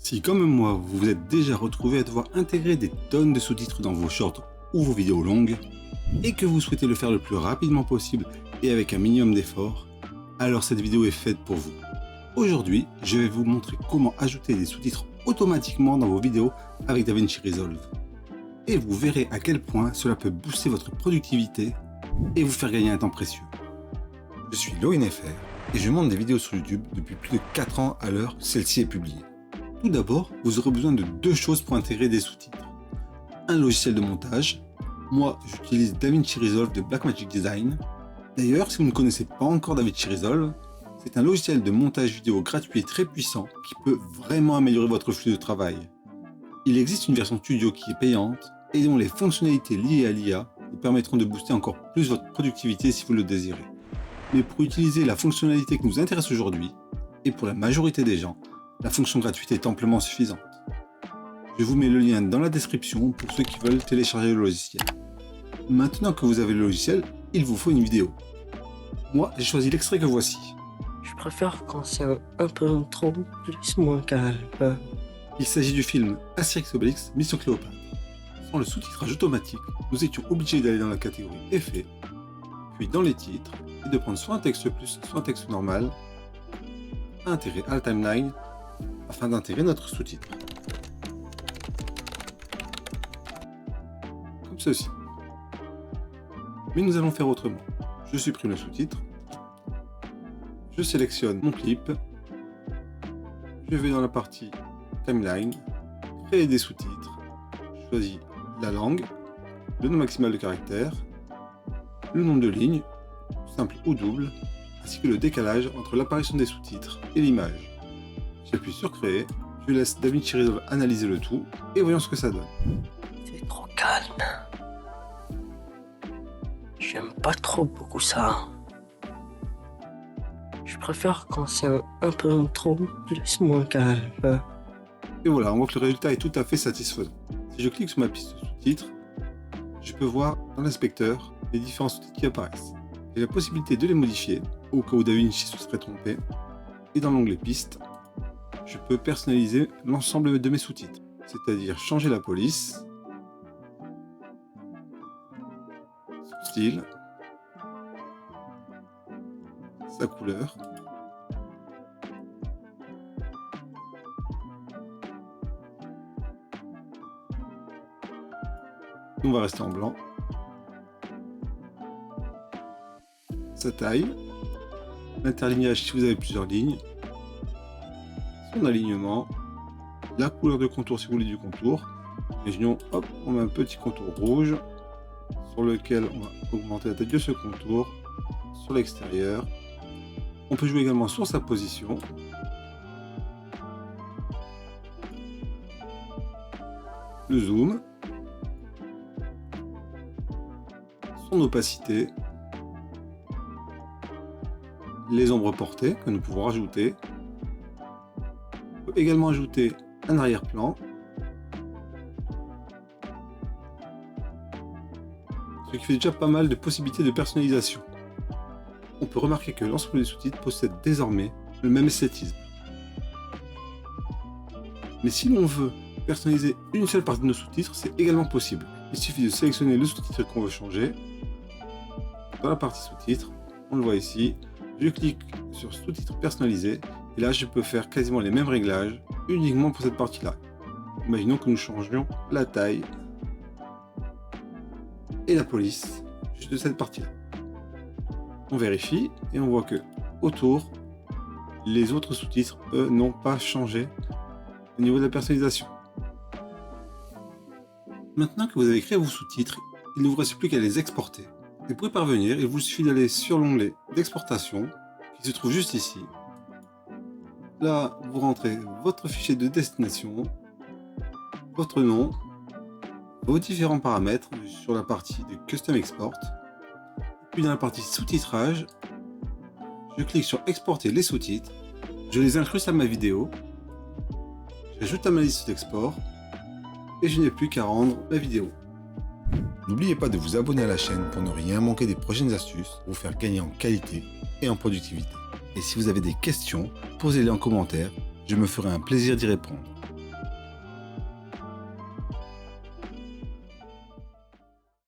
Si, comme moi, vous vous êtes déjà retrouvé à devoir intégrer des tonnes de sous-titres dans vos shorts ou vos vidéos longues, et que vous souhaitez le faire le plus rapidement possible et avec un minimum d'effort, alors cette vidéo est faite pour vous. Aujourd'hui, je vais vous montrer comment ajouter des sous-titres automatiquement dans vos vidéos avec DaVinci Resolve. Et vous verrez à quel point cela peut booster votre productivité et vous faire gagner un temps précieux. Je suis LoNFR et je monte des vidéos sur YouTube depuis plus de 4 ans à l'heure où celle-ci est publiée. Tout d'abord, vous aurez besoin de deux choses pour intégrer des sous-titres. Un logiciel de montage. Moi, j'utilise DaVinci Resolve de Blackmagic Design. D'ailleurs, si vous ne connaissez pas encore DaVinci Resolve, c'est un logiciel de montage vidéo gratuit et très puissant qui peut vraiment améliorer votre flux de travail. Il existe une version studio qui est payante et dont les fonctionnalités liées à l'IA vous permettront de booster encore plus votre productivité si vous le désirez. Mais pour utiliser la fonctionnalité qui nous intéresse aujourd'hui, et pour la majorité des gens, la fonction gratuite est amplement suffisante. Je vous mets le lien dans la description pour ceux qui veulent télécharger le logiciel. Maintenant que vous avez le logiciel, il vous faut une vidéo. Moi, j'ai choisi l'extrait que voici. Je préfère quand c'est un peu trop plus moins calme. Il s'agit du film Astérix Obélix Mission Cléopâtre. Sans le sous-titrage automatique, nous étions obligés d'aller dans la catégorie Effets, puis dans les titres, et de prendre soit un texte plus, soit un texte normal, intégrer à la timeline, afin d'intégrer notre sous-titre. Comme ceci. Mais nous allons faire autrement. Je supprime le sous-titre, je sélectionne mon clip, je vais dans la partie timeline, créer des sous-titres, je choisis la langue, le nombre maximal de caractères, le nombre de lignes, simple ou double, ainsi que le décalage entre l'apparition des sous-titres et l'image. J'appuie sur créer, je laisse DaVinci Resolve analyser le tout et voyons ce que ça donne. C'est trop calme. J'aime pas trop beaucoup ça. Je préfère quand c'est un peu trop plus moins calme. Et voilà, on voit que le résultat est tout à fait satisfaisant. Si je clique sur ma piste de sous-titres, je peux voir dans l'inspecteur les différents sous-titres qui apparaissent. J'ai la possibilité de les modifier, au cas où DaVinci se serait trompé. Et dans l'onglet Pistes, je peux personnaliser l'ensemble de mes sous-titres, c'est-à-dire changer la police, son style, sa couleur, on va rester en blanc, sa taille, l'interlignage si vous avez plusieurs lignes, son alignement, la couleur de contour si vous voulez du contour. Imaginons, hop, on met un petit contour rouge sur lequel on va augmenter la taille de ce contour sur l'extérieur. On peut jouer également sur sa position. Le zoom, son opacité, les ombres portées que nous pouvons rajouter. On peut également ajouter un arrière-plan, ce qui fait déjà pas mal de possibilités de personnalisation. On peut remarquer que l'ensemble des sous-titres possède désormais le même esthétisme. Mais si l'on veut personnaliser une seule partie de nos sous-titres, c'est également possible. Il suffit de sélectionner le sous-titre qu'on veut changer. Dans la partie sous-titres, on le voit ici, je clique sur sous-titres personnalisés et là je peux faire quasiment les mêmes réglages uniquement pour cette partie-là. Imaginons que nous changions la taille et la police juste de cette partie-là. On vérifie et on voit que autour, les autres sous-titres, eux, n'ont pas changé au niveau de la personnalisation. Maintenant que vous avez créé vos sous-titres, il ne vous reste plus qu'à les exporter. Et pour y parvenir, il vous suffit d'aller sur l'onglet d'exportation qui se trouve juste ici. Là, vous rentrez votre fichier de destination, votre nom, vos différents paramètres sur la partie de Custom Export. Puis dans la partie sous-titrage, je clique sur exporter les sous-titres, je les incruste à ma vidéo, j'ajoute à ma liste d'export et je n'ai plus qu'à rendre la vidéo. N'oubliez pas de vous abonner à la chaîne pour ne rien manquer des prochaines astuces pour vous faire gagner en qualité et en productivité. Et si vous avez des questions, posez-les en commentaire, je me ferai un plaisir d'y répondre.